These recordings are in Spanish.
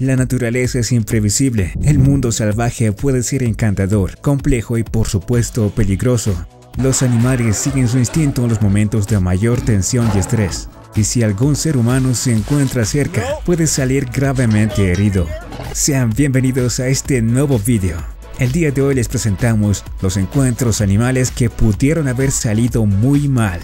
La naturaleza es imprevisible, el mundo salvaje puede ser encantador, complejo y por supuesto peligroso. Los animales siguen su instinto en los momentos de mayor tensión y estrés. Y si algún ser humano se encuentra cerca, puede salir gravemente herido. Sean bienvenidos a este nuevo video. El día de hoy les presentamos los encuentros animales que pudieron haber salido muy mal.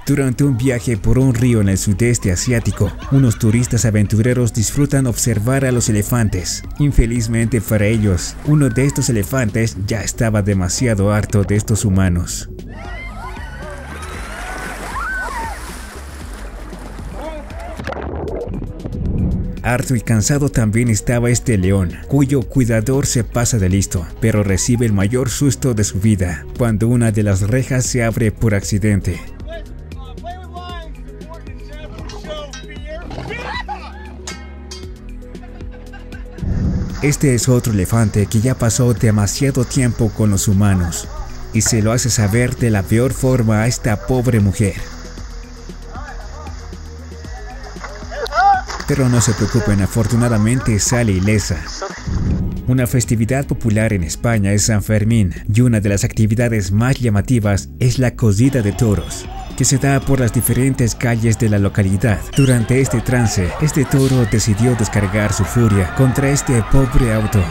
Durante un viaje por un río en el sudeste asiático, unos turistas aventureros disfrutan observar a los elefantes. Infelizmente para ellos, uno de estos elefantes ya estaba demasiado harto de estos humanos. Harto y cansado también estaba este león, cuyo cuidador se pasa de listo, pero recibe el mayor susto de su vida cuando una de las rejas se abre por accidente. Este es otro elefante que ya pasó demasiado tiempo con los humanos y se lo hace saber de la peor forma a esta pobre mujer. Pero no se preocupen, afortunadamente sale ilesa. Una festividad popular en España es San Fermín y una de las actividades más llamativas es la corrida de toros, que se da por las diferentes calles de la localidad. Durante este trance, este toro decidió descargar su furia contra este pobre auto.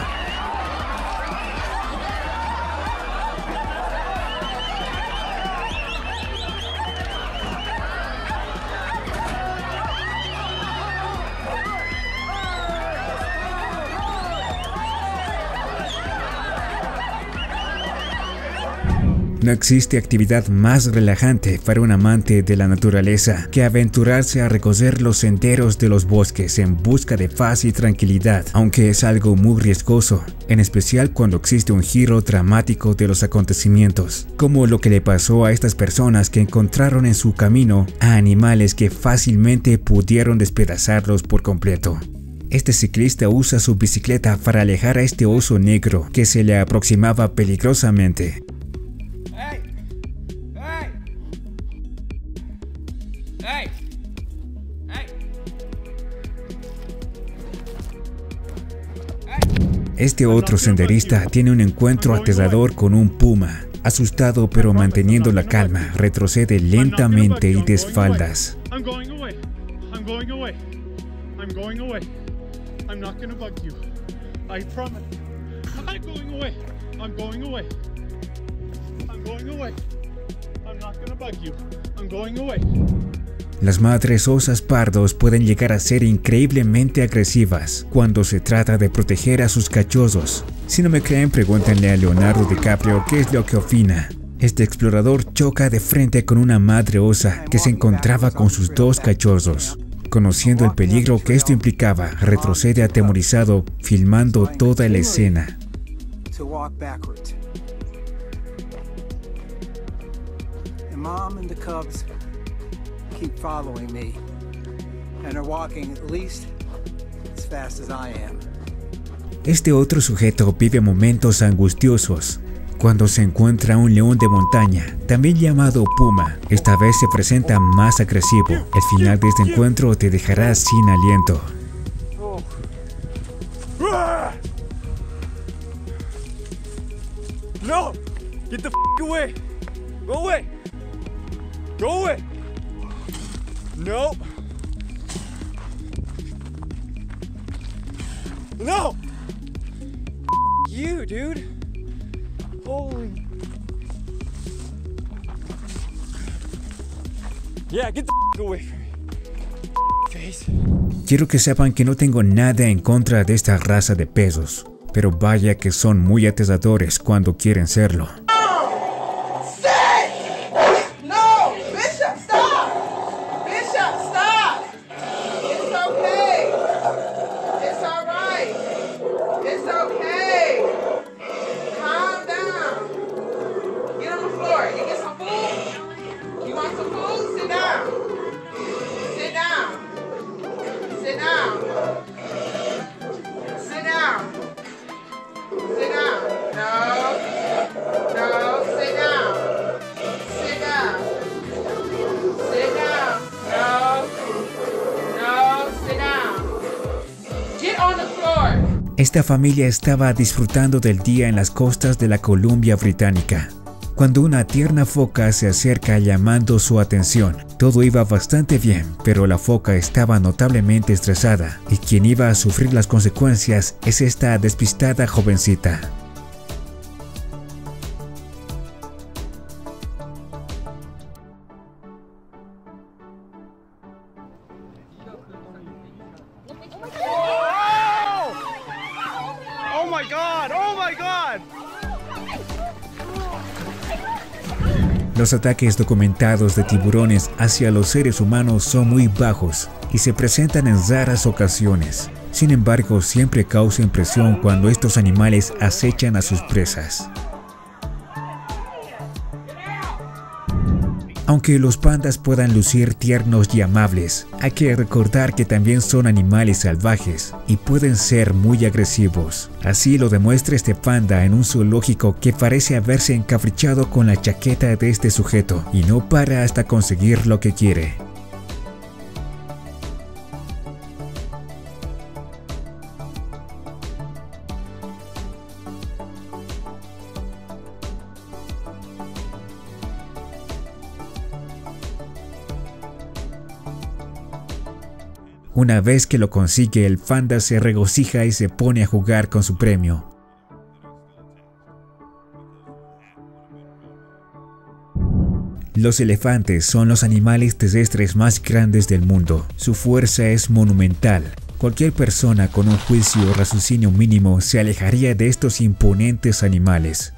No existe actividad más relajante para un amante de la naturaleza que aventurarse a recorrer los senderos de los bosques en busca de paz y tranquilidad, aunque es algo muy riesgoso, en especial cuando existe un giro dramático de los acontecimientos, como lo que le pasó a estas personas que encontraron en su camino a animales que fácilmente pudieron despedazarlos por completo. Este ciclista usa su bicicleta para alejar a este oso negro que se le aproximaba peligrosamente. Este otro senderista tiene un encuentro aterrador con un puma. Asustado pero manteniendo la calma, retrocede lentamente y de espaldas. Las madres osas pardos pueden llegar a ser increíblemente agresivas cuando se trata de proteger a sus cachorros. Si no me creen, pregúntenle a Leonardo DiCaprio qué es lo que opina. Este explorador choca de frente con una madre osa que se encontraba con sus dos cachorros. Conociendo el peligro que esto implicaba, retrocede atemorizado, filmando toda la escena. Keep following me and are walking at least as fast as I am. Este otro sujeto vive momentos angustiosos cuando se encuentra un león de montaña, también llamado puma. Esta vez se presenta más agresivo. El final de este encuentro te dejará sin aliento. No! Get the f away! Go away! Go away! No! No! You, dude! Holy... Yeah, get the away from me. Face. Quiero que sepan que no tengo nada en contra de esta raza de perros, pero vaya que son muy aterradores cuando quieren serlo. Esta familia estaba disfrutando del día en las costas de la Columbia Británica, cuando una tierna foca se acerca llamando su atención. Todo iba bastante bien, pero la foca estaba notablemente estresada, y quien iba a sufrir las consecuencias es esta despistada jovencita. Oh my God! Oh my God! Los ataques documentados de tiburones hacia los seres humanos son muy bajos y se presentan en raras ocasiones. Sin embargo, siempre causa impresión cuando estos animales acechan a sus presas. Aunque los pandas puedan lucir tiernos y amables, hay que recordar que también son animales salvajes y pueden ser muy agresivos. Así lo demuestra este panda en un zoológico que parece haberse encaprichado con la chaqueta de este sujeto y no para hasta conseguir lo que quiere. Una vez que lo consigue, el panda se regocija y se pone a jugar con su premio. Los elefantes son los animales terrestres más grandes del mundo. Su fuerza es monumental. Cualquier persona con un juicio o raciocinio mínimo se alejaría de estos imponentes animales.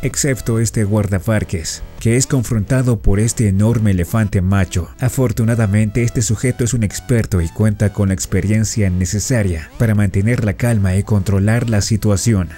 Excepto este guardaparques, que es confrontado por este enorme elefante macho. Afortunadamente, este sujeto es un experto y cuenta con la experiencia necesaria para mantener la calma y controlar la situación.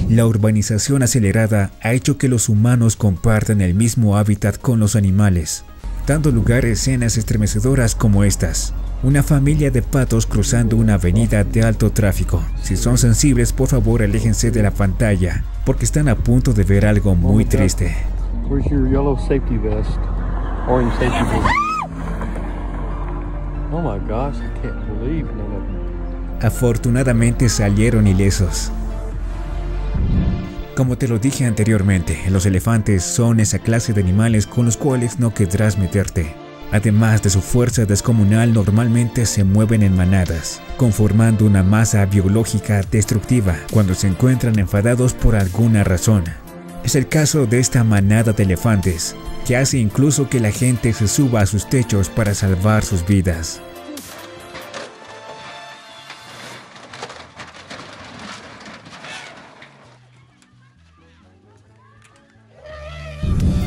La urbanización acelerada ha hecho que los humanos compartan el mismo hábitat con los animales, dando lugar a escenas estremecedoras como estas. Una familia de patos cruzando una avenida de alto tráfico. Si son sensibles, por favor aléjense de la pantalla, porque están a punto de ver algo muy triste. Where's your yellow safety vest? Orange safety vest. Oh my gosh, I can't believe none of them. Afortunadamente salieron ilesos. Como te lo dije anteriormente, los elefantes son esa clase de animales con los cuales no querrás meterte. Además de su fuerza descomunal, normalmente se mueven en manadas, conformando una masa biológica destructiva cuando se encuentran enfadados por alguna razón. Es el caso de esta manada de elefantes, que hace incluso que la gente se suba a sus techos para salvar sus vidas.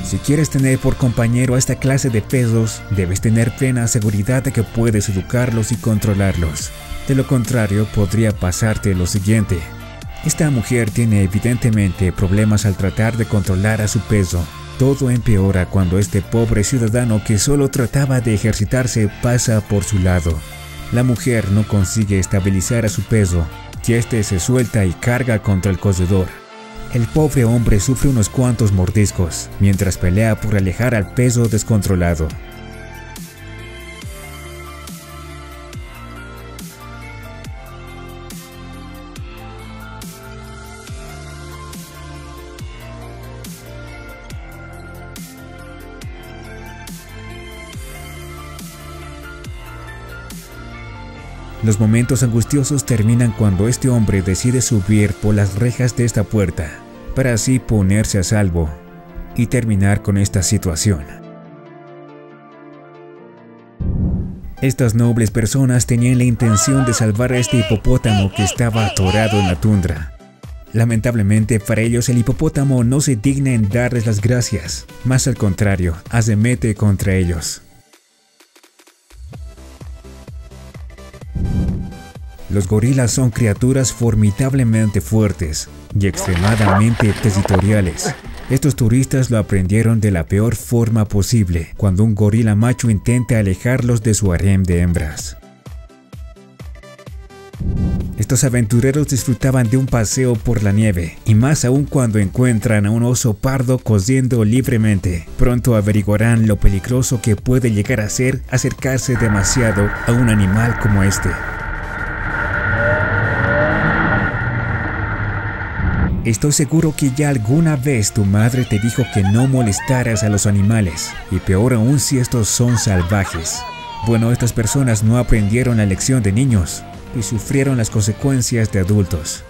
Si quieres tener por compañero a esta clase de pesos, debes tener plena seguridad de que puedes educarlos y controlarlos. De lo contrario, podría pasarte lo siguiente. Esta mujer tiene evidentemente problemas al tratar de controlar a su peso. Todo empeora cuando este pobre ciudadano que solo trataba de ejercitarse pasa por su lado. La mujer no consigue estabilizar a su peso, y este se suelta y carga contra el cogedor. El pobre hombre sufre unos cuantos mordiscos, mientras pelea por alejar al peso descontrolado. Los momentos angustiosos terminan cuando este hombre decide subir por las rejas de esta puerta, para así ponerse a salvo y terminar con esta situación. Estas nobles personas tenían la intención de salvar a este hipopótamo que estaba atorado en la tundra. Lamentablemente para ellos el hipopótamo no se digna en darles las gracias, más al contrario, arremete contra ellos. Los gorilas son criaturas formidablemente fuertes y extremadamente territoriales. Estos turistas lo aprendieron de la peor forma posible, cuando un gorila macho intenta alejarlos de su harem de hembras. Estos aventureros disfrutaban de un paseo por la nieve, y más aún cuando encuentran a un oso pardo cosiendo libremente. Pronto averiguarán lo peligroso que puede llegar a ser acercarse demasiado a un animal como este. Estoy seguro que ya alguna vez tu madre te dijo que no molestaras a los animales, y peor aún si estos son salvajes. Bueno, estas personas no aprendieron la lección de niños y sufrieron las consecuencias de adultos.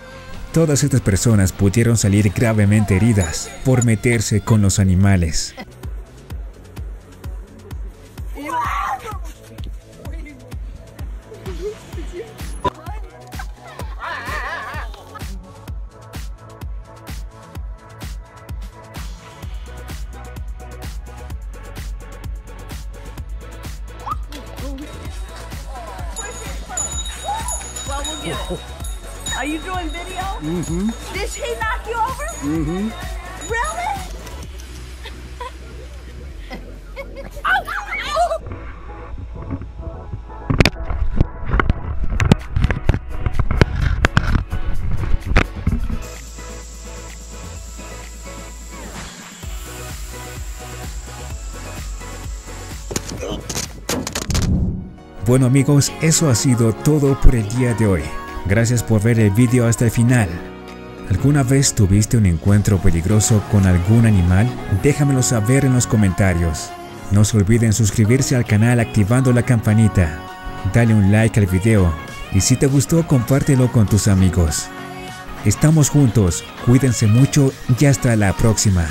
Todas estas personas pudieron salir gravemente heridas por meterse con los animales. Are you doing video? Mm-hmm. Did she knock you over? Mm-hmm. Really? Bueno amigos, eso ha sido todo por el día de hoy. Gracias por ver el video hasta el final. ¿Alguna vez tuviste un encuentro peligroso con algún animal? Déjamelo saber en los comentarios. No se olviden suscribirse al canal activando la campanita. Dale un like al video y si te gustó compártelo con tus amigos. Estamos juntos, cuídense mucho y hasta la próxima.